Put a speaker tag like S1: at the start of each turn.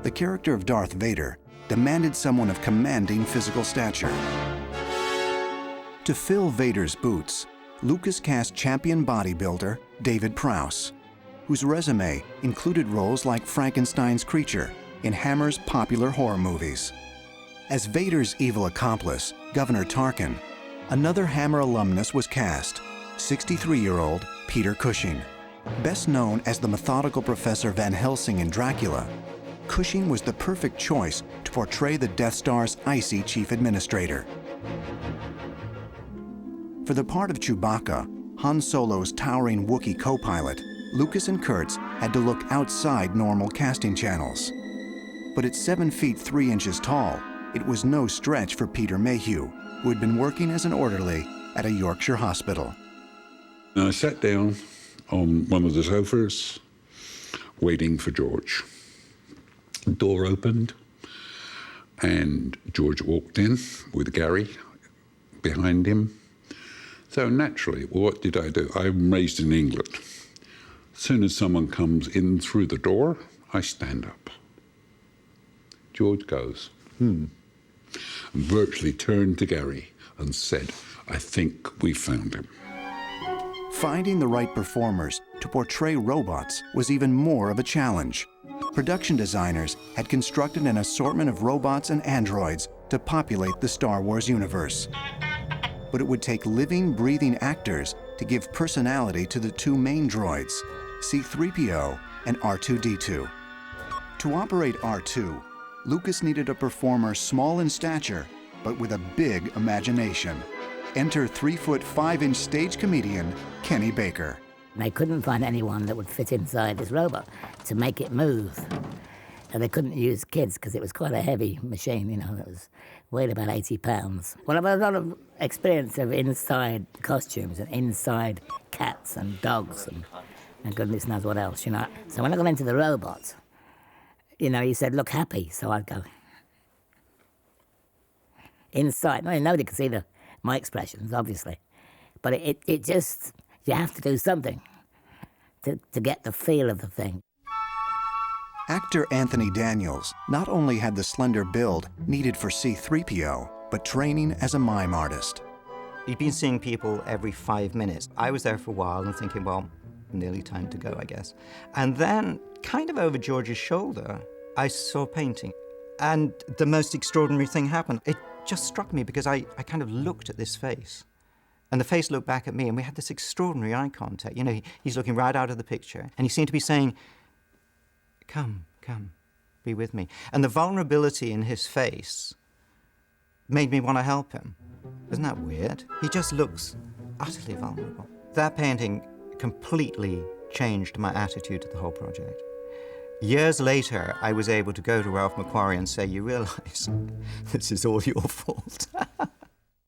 S1: the character of Darth Vader demanded someone of commanding physical stature. To fill Vader's boots, Lucas cast champion bodybuilder David Prowse, whose resume included roles like Frankenstein's creature in Hammer's popular horror movies. As Vader's evil accomplice, Governor Tarkin, another Hammer alumnus was cast, 63-year-old Peter Cushing. Best known as the methodical Professor Van Helsing in Dracula, Cushing was the perfect choice to portray the Death Star's icy chief administrator. For the part of Chewbacca, Han Solo's towering Wookiee co-pilot, Lucas and Kurtz had to look outside normal casting channels. But at 7 feet 3 inches tall, it was no stretch for Peter Mayhew, who had been working as an orderly at a Yorkshire hospital.
S2: I sat down on one of the sofas, waiting for George. The door opened, and George walked in with Gary behind him. So naturally, what did I do? I'm raised in England. As soon as someone comes in through the door, I stand up. George goes, and virtually turned to Gary and said, "I think we found him."
S1: Finding the right performers to portray robots was even more of a challenge. Production designers had constructed an assortment of robots and androids to populate the Star Wars universe. But it would take living, breathing actors to give personality to the two main droids, C-3PO and R2-D2. To operate R2, Lucas needed a performer small in stature, but with a big imagination. Enter 3-foot 5-inch stage comedian Kenny Baker.
S3: They couldn't find anyone that would fit inside this robot to make it move. And they couldn't use kids because it was quite a heavy machine, you know, it weighed about 80 pounds. Well, I've had a lot of experience of inside costumes and inside cats and dogs and goodness knows what else, you know. So when I got into the robot, you know, he said, "Look happy," so I'd go. Inside, nobody could see my expressions, obviously. But it just, you have to do something to get the feel of the thing.
S1: Actor Anthony Daniels not only had the slender build needed for C-3PO, but training as a mime artist.
S4: He'd been seeing people every 5 minutes. I was there for a while and thinking, well, nearly time to go, I guess. And then, kind of over George's shoulder, I saw painting. And the most extraordinary thing happened. It just struck me because I kind of looked at this face. And the face looked back at me, and we had this extraordinary eye contact. You know, he's looking right out of the picture, and he seemed to be saying, "Come, come, be with me." And the vulnerability in his face made me want to help him. Isn't that weird? He just looks utterly vulnerable. That painting completely changed my attitude to the whole project. Years later, I was able to go to Ralph McQuarrie and say, "You realize this is all your fault."